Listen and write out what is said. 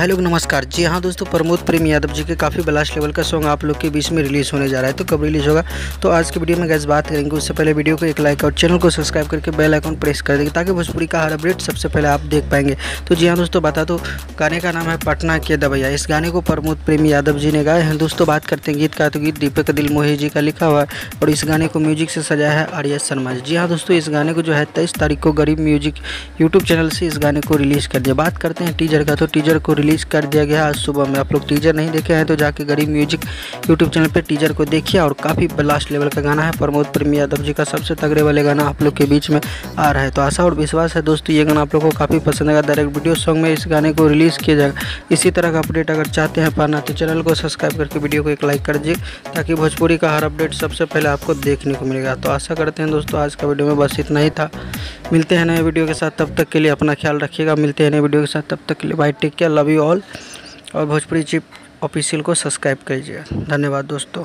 Hello नमस्कार। जी हाँ दोस्तों, प्रमोद प्रेम यादव जी के काफ़ी ब्लास्ट लेवल का सॉन्ग आप लोग के बीच में रिलीज़ होने जा रहा है। तो कब रिलीज़ होगा तो आज की वीडियो में गैस बात करेंगे। उससे पहले वीडियो को एक लाइक और चैनल को सब्सक्राइब करके बेल आइकन प्रेस कर देंगे ताकि भोजपुरी का हर अपडेट सबसे पहले आप देख पाएंगे। तो जी हाँ दोस्तों, बता दो गाने का नाम है पटना के दवैया। इस गाने को प्रमोद प्रेम यादव जी ने गाए हैं। दोस्तों बात करते हैं गीत का, तो गीत दीपक दिल मोहे जी का लिखा हुआ है और इस गाने को म्यूजिक से सजाया है आर्या शर्मा जी। जी हाँ दोस्तों, इस गाने को जो है 23 तारीख को गरीब म्यूजिक यूट्यूब चैनल से इस गाने को रिलीज़ कर दिया। बात करते हैं टीजर का, तो टीजर को रिलीज़ कर दिया गया आज सुबह में। आप लोग टीजर नहीं देखे हैं तो जाके गरीब म्यूजिक यूट्यूब चैनल पे टीजर को देखिए। और काफ़ी ब्लास्ट लेवल का गाना है, प्रमोद प्रेम यादव जी का सबसे तगड़े वाले गाना आप लोग के बीच में आ रहा है। तो आशा और विश्वास है दोस्तों ये गाना आप लोग को काफ़ी पसंद आएगा। डायरेक्ट वीडियो सॉन्ग में इस गाने को रिलीज़ किया जाएगा। इसी तरह का अपडेट अगर चाहते हैं पाना तो चैनल को सब्सक्राइब करके वीडियो को एक लाइक कर दीजिए ताकि भोजपुरी का हर अपडेट सबसे पहले आपको देखने को मिलेगा। तो आशा करते हैं दोस्तों आज का वीडियो में बस इतना ही था। मिलते हैं नए वीडियो के साथ, तब तक के लिए अपना ख्याल रखिएगा। मिलते हैं नए वीडियो के साथ, तब तक के लिए bye, take care, love you all. और भोजपुरी चिप ऑफिशियल को सब्सक्राइब कीजिएगा। धन्यवाद दोस्तों।